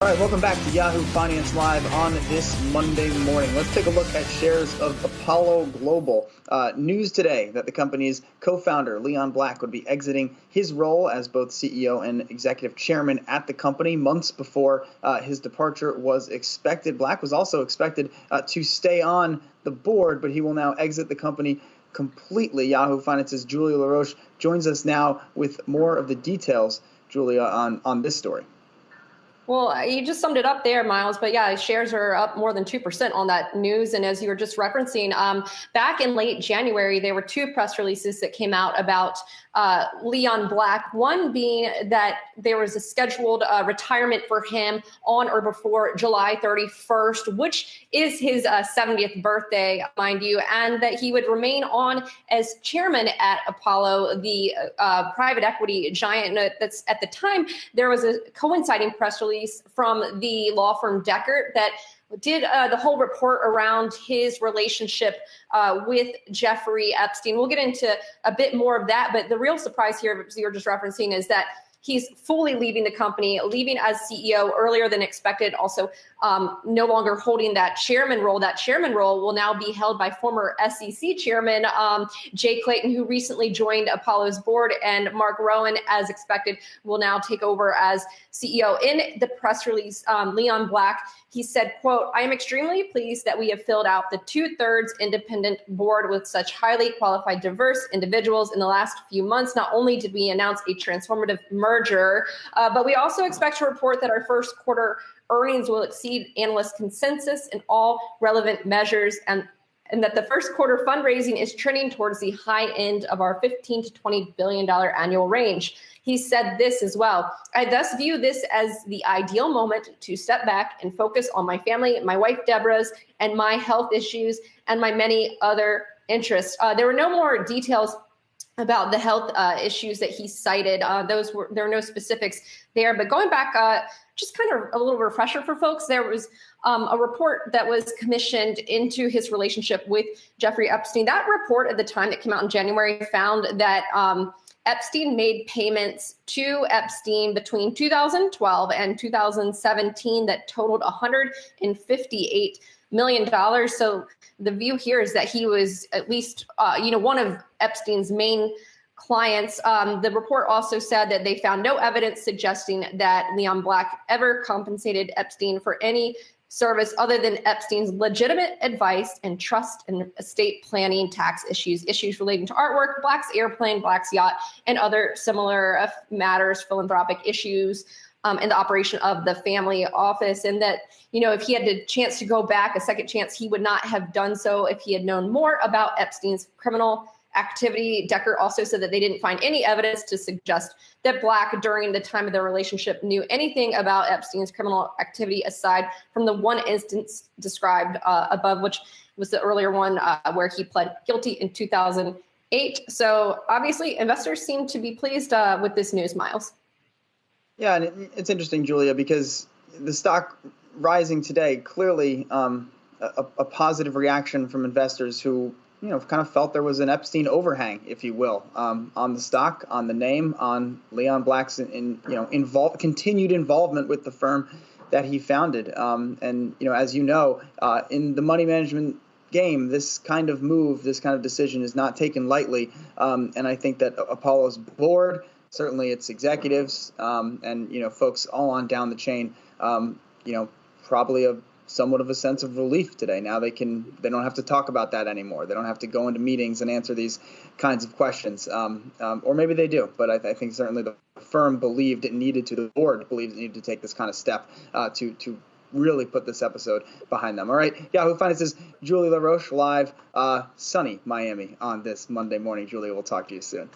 All right, welcome back to Yahoo Finance Live on this Monday morning. Let's take a look at shares of Apollo Global. News today that the company's co-founder, Leon Black, would be exiting his role as both CEO and executive chairman at the company months before his departure was expected. Black was also expected to stay on the board, but he will now exit the company completely. Yahoo Finance's Julia LaRoche joins us now with more of the details, Julia, on this story. Well, you just summed it up there, Miles. But yeah, shares are up more than 2% on that news. And as you were just referencing, back in late January, there were two press releases that came out about Leon Black. One being that there was a scheduled retirement for him on or before July 31st, which is his 70th birthday, mind you, and that he would remain on as chairman at Apollo, the private equity giant. That's at the time, there was a coinciding press release from the law firm Deckert that did the whole report around his relationship with Jeffrey Epstein. We'll get into a bit more of that, but the real surprise here, as you're just referencing, is that he's fully leaving the company, leaving as CEO earlier than expected, also no longer holding that chairman role. That chairman role will now be held by former SEC chairman Jay Clayton, who recently joined Apollo's board, and Mark Rowan, as expected, will now take over as CEO. In the press release, Leon Black, he said, quote, "I am extremely pleased that we have filled out the 2/3 independent board with such highly qualified, diverse individuals in the last few months. Not only did we announce a transformative merger, but we also expect to report that our first quarter earnings will exceed analyst consensus in all relevant measures, and that the first quarter fundraising is trending towards the high end of our $15 to $20 billion annual range." He said this as well: "I thus view this as the ideal moment to step back and focus on my family, my wife Deborah's, and my health issues, and my many other interests." There were no more details about the health issues that he cited. There were no specifics there. But going back, just kind of a little refresher for folks, there was a report that was commissioned into his relationship with Jeffrey Epstein. That report at the time that came out in January found that Epstein made payments to Epstein between 2012 and 2017 that totaled $158 million. So the view here is that he was at least, one of Epstein's main clients. The report also said that they found no evidence suggesting that Leon Black ever compensated Epstein for any service other than Epstein's legitimate advice and trust and estate planning, tax issues relating to artwork, Black's airplane, Black's yacht, and other similar matters, philanthropic issues, in the operation of the family office. And that, if he had the chance to go back, a second chance, he would not have done so if he had known more about Epstein's criminal activity. Deckert also said that they didn't find any evidence to suggest that Black, during the time of their relationship, knew anything about Epstein's criminal activity aside from the one instance described above, which was the earlier one where he pled guilty in 2008. So obviously, investors seem to be pleased with this news, Miles. Yeah, and it's interesting, Julia, because the stock rising today, clearly a positive reaction from investors who kind of felt there was an Epstein overhang, if you will, on the stock, on the name, on Leon Black's continued involvement with the firm that he founded. And as you know, in the money management game, this kind of move, this kind of decision is not taken lightly. And I think that Apollo's board, certainly its executives, and folks all on down the chain, probably somewhat of a sense of relief today. Now they don't have to talk about that anymore. They don't have to go into meetings and answer these kinds of questions. Or maybe they do, but I think certainly the firm believed it needed to, the board believed it needed to take this kind of step to really put this episode behind them. All right, Yahoo Finance's Julia LaRoche live, sunny Miami on this Monday morning. Julia, we'll talk to you soon.